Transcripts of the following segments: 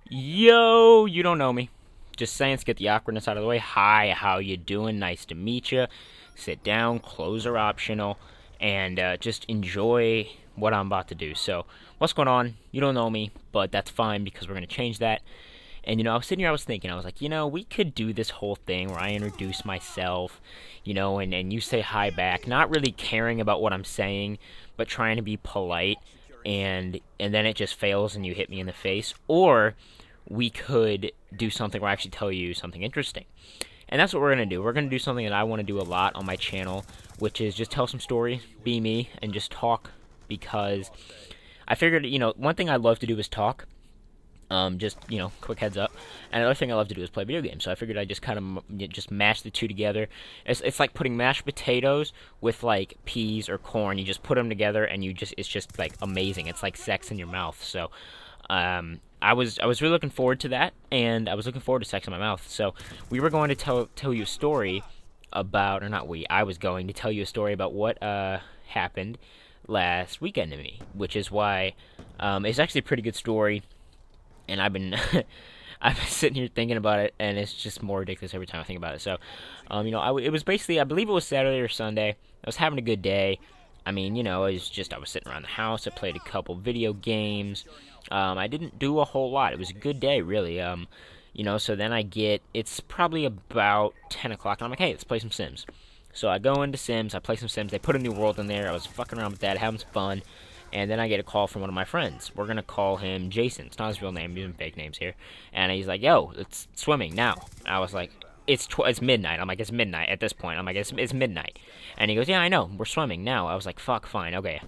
Yo, you don't know me. Just saying, let's get the awkwardness out of the way. Hi, how you doing? Nice to meet you. Sit down, clothes are optional, and just enjoy what I'm about to do. So, what's going on? You don't know me, but that's fine because we're going to change that. And, I was sitting here, I was thinking, I was like, we could do this whole thing where I introduce myself, and you say hi back, not really caring about what I'm saying, but trying to be polite, and then it just fails and you hit me in the face. Or we could do something where I actually tell you something interesting. And that's what we're going to do. We're going to do something that I want to do a lot on my channel, which is just tell some stories, be me, and just talk because I figured, one thing I love to do is talk. Just quick heads up. And another thing I love to do is play video games. So I figured I'd just kind of just mash the two together. It's like putting mashed potatoes with like peas or corn. You just put them together, and it's just like amazing. It's like sex in your mouth. So, I was really looking forward to that, and I was looking forward to sex in my mouth. So we were going to tell you a story about, or not we. I was going to tell you a story about what happened last weekend to me, which is why it's actually a pretty good story and I've been I've been sitting here thinking about it, and it's just more ridiculous every time I think about it. So, it was basically, I believe it was Saturday or Sunday. I was having a good day. I mean, I was sitting around the house. I played a couple video games. I didn't do a whole lot. It was a good day, really. So then it's probably about 10 o'clock, and I'm like, hey, let's play some Sims. So I go into Sims, I play some Sims. They put a new world in there. I was fucking around with that, having some fun. And then I get a call from one of my friends. We're going to call him Jason. It's not his real name. He's using fake names here. And he's like, yo, it's swimming now. I was like, it's midnight. I'm like, it's midnight at this point. I'm like, it's midnight. And he goes, yeah, I know. We're swimming now. I was like, fuck, fine. Okay.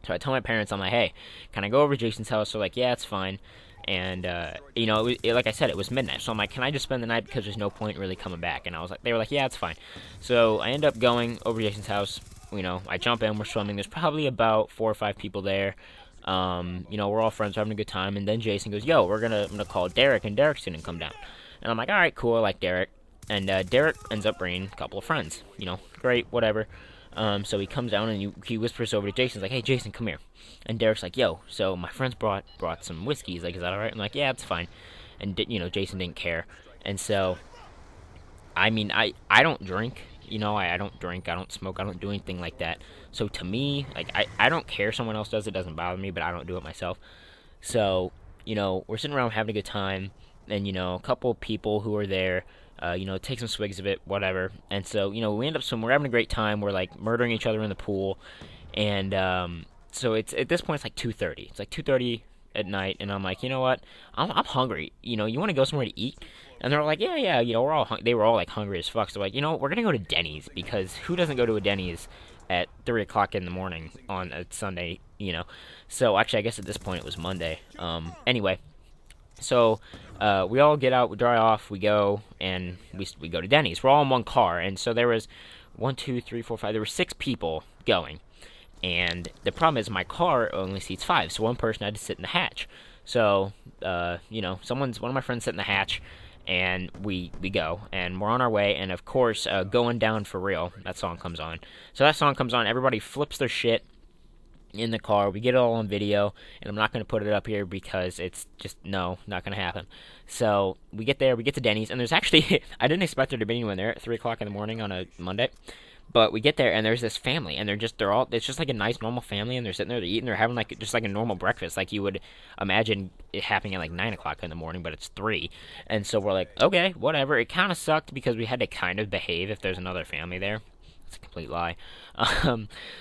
So I tell my parents, I'm like, hey, can I go over to Jason's house? They're like, yeah, it's fine. And, like I said, it was midnight. So I'm like, can I just spend the night because there's no point really coming back? And they were like, yeah, it's fine. So I end up going over to Jason's house. I jump in, we're swimming. There's probably about 4 or 5 people there. We're all friends, we're having a good time. And then Jason goes, yo, I'm gonna call Derek, and Derek's gonna come down. And I'm like, all right, cool, I like Derek. And Derek ends up bringing a couple of friends. Great, whatever. So he comes down and he whispers over to Jason, like, hey, Jason, come here. And Derek's like, yo, so my friends brought some whiskey. He's like, is that all right? I'm like, yeah, it's fine. And, Jason didn't care. And so, I mean, I don't drink. I don't drink, I don't smoke, I don't do anything like that. So to me, like, I don't care if someone else does it, doesn't bother me, but I don't do it myself. So, we're sitting around having a good time, and, a couple of people who are there, take some swigs of it, whatever. And so, we end up swimming, we're having a great time, we're, like, murdering each other in the pool, and, so it's, at this point, it's like 2:30. It's like 2:30 at night, and I'm like, you know what, I'm hungry, you want to go somewhere to eat? And they're like, yeah, they were all like hungry as fuck. So like, we're gonna go to Dennys because who doesn't go to a Dennys at 3 o'clock in the morning on a Sunday? So actually, I guess at this point it was Monday. Anyway, so we all get out, we dry off, we go, and we go to Dennys. We're all in one car, and so there was 1, 2, 3, 4, 5. There were 6 people going, and the problem is my car only seats 5, so one person had to sit in the hatch. So one of my friends sit in the hatch. And we go, and we're on our way, and of course, Going Down for Real, that song comes on. So that song comes on, everybody flips their shit in the car, we get it all on video, and I'm not going to put it up here because it's just, no, not going to happen. So, we get there, we get to Dennys, and there's actually, I didn't expect there to be anyone there at 3 o'clock in the morning on a Monday. But we get there, and there's this family, and it's just like a nice, normal family, and they're sitting there, they're eating, they're having just like a normal breakfast, like you would imagine it happening at like 9 o'clock in the morning, but it's 3. And so we're like, okay, whatever. It kind of sucked because we had to kind of behave if there's another family there. It's a complete lie.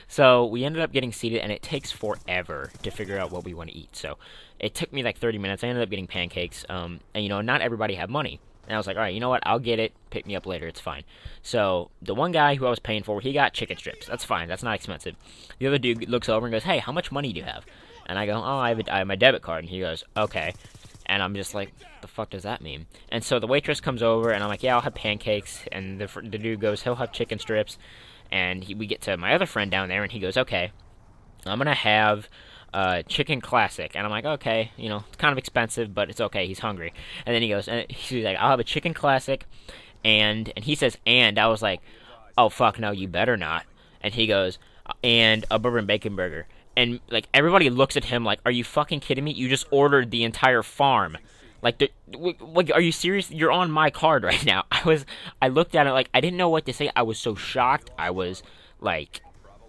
So we ended up getting seated, and it takes forever to figure out what we want to eat. So it took me like 30 minutes. I ended up getting pancakes, and not everybody had money. And I was like, all right, you know what? I'll get it. Pick me up later. It's fine. So the one guy who I was paying for, he got chicken strips. That's fine. That's not expensive. The other dude looks over and goes, hey, how much money do you have? And I go, oh, I have my debit card. And he goes, okay. And I'm just like, the fuck does that mean? And so the waitress comes over, and I'm like, yeah, I'll have pancakes. And the dude goes, he'll have chicken strips. And we get to my other friend down there, and he goes, okay, I'm going to have chicken classic. And I'm like, okay, it's kind of expensive, but it's okay, he's hungry. And then he goes, and he's like, I'll have a chicken classic, and he says, and I was like, oh fuck, no, you better not. And he goes, and a bourbon bacon burger. And like everybody looks at him like, are you fucking kidding me? You just ordered the entire farm. Like, like, are you serious? You're on my card right now. I looked at it like I didn't know what to say. I was so shocked. I was like,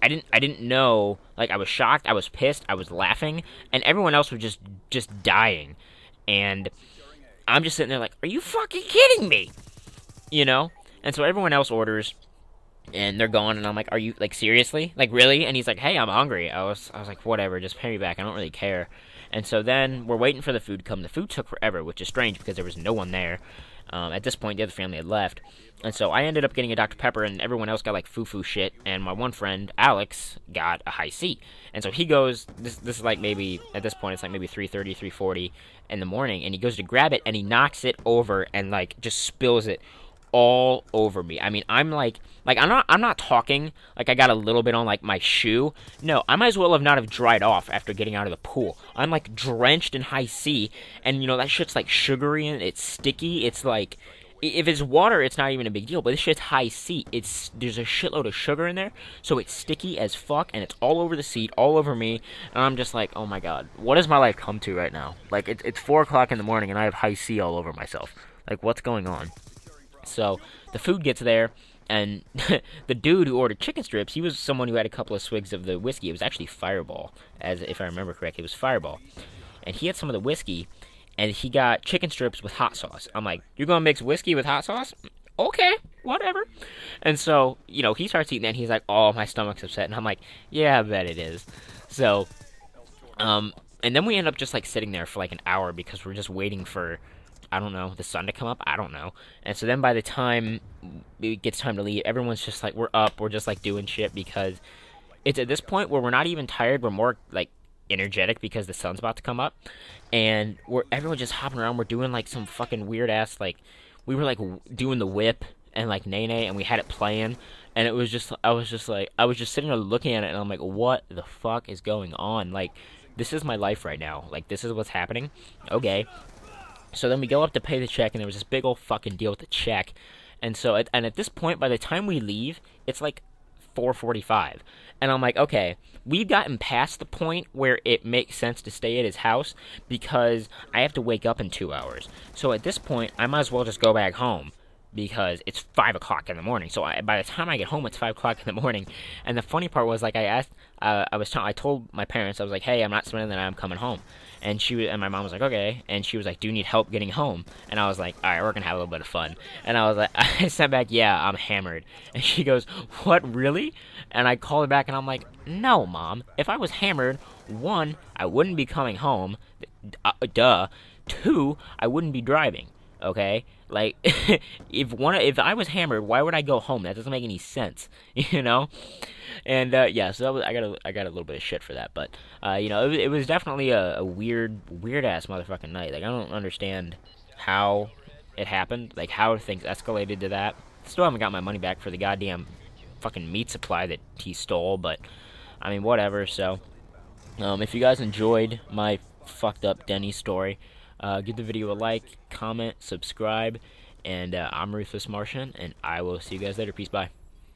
I didn't know. Like, I was shocked. I was pissed. I was laughing, and everyone else was just dying, and I'm just sitting there like, are you fucking kidding me? You know? And so everyone else orders, and they're gone, and I'm like, are you, like, seriously? Like, really? And he's like, hey, I'm hungry. I was like, whatever, just pay me back. I don't really care. And so then we're waiting for the food to come. The food took forever, which is strange because there was no one there. At this point, the other family had left. And so I ended up getting a Dr. Pepper, and everyone else got, like, foo-foo shit. And my one friend, Alex, got a high C. And so he goes, this is like maybe, at this point, it's like maybe 3:30, 3:40 in the morning. And he goes to grab it, and he knocks it over and, like, just spills it all over me. I mean, I'm like I'm not talking like I got a little bit on like my shoe. No, I might as well have not have dried off after getting out of the pool. I'm like drenched in high C, and you know that shit's like sugary and it's sticky. It's like if it's water, it's not even a big deal. But this shit's high C. There's a shitload of sugar in there, so it's sticky as fuck, and it's all over the seat, all over me. And I'm just like, oh my god, what does my life come to right now? Like it's 4 o'clock in the morning, and I have high C all over myself. Like what's going on? So the food gets there, and the dude who ordered chicken strips, he was someone who had a couple of swigs of the whiskey. It was actually Fireball, as if I remember correctly. It was Fireball, and he had some of the whiskey, and he got chicken strips with hot sauce. I'm like, you're gonna mix whiskey with hot sauce? Okay, whatever. And so, you know, he starts eating that, and he's like, oh, my stomach's upset, and I'm like, yeah, I bet it is. So, and then we end up just like sitting there for like an hour because we're just waiting for, I don't know, the sun to come up. I don't know. And so then by the time it gets time to leave, everyone's just like, we're up. We're just like doing shit because it's at this point where we're not even tired. We're more like energetic because the sun's about to come up. And everyone's just hopping around. We're doing like some fucking weird ass, like, we were like doing the whip and like nay, and we had it playing. And it was just, I was just sitting there looking at it, and I'm like, what the fuck is going on? Like, this is my life right now. Like, this is what's happening. Okay. So then we go up to pay the check, and there was this big old fucking deal with the check. And so, at this point, by the time we leave, it's like 4:45. And I'm like, okay, we've gotten past the point where it makes sense to stay at his house because I have to wake up in 2 hours. So at this point, I might as well just go back home because it's 5 o'clock in the morning. So by the time I get home, it's 5 o'clock in the morning. And the funny part was, like, I told my parents, I was like, hey, I'm not spending the night, I'm coming home. And my mom was like, okay. And she was like, do you need help getting home? And I was like, all right, we're gonna have a little bit of fun. And I was like, I sent back, yeah, I'm hammered. And she goes, what, really? And I called her back, and I'm like, no, Mom. If I was hammered, 1, I wouldn't be coming home. Duh. 2, I wouldn't be driving. Okay, like if I was hammered, why would I go home? That doesn't make any sense, you know. And yeah, so I got a little bit of shit for that, but you know, it was definitely a weird ass motherfucking night. Like I don't understand how it happened, like how things escalated to that. Still haven't got my money back for the goddamn fucking meat supply that he stole, but I mean whatever. So if you guys enjoyed my fucked up Dennys story, give the video a like, comment, subscribe, and I'm Ruthless Martian, and I will see you guys later. Peace, bye.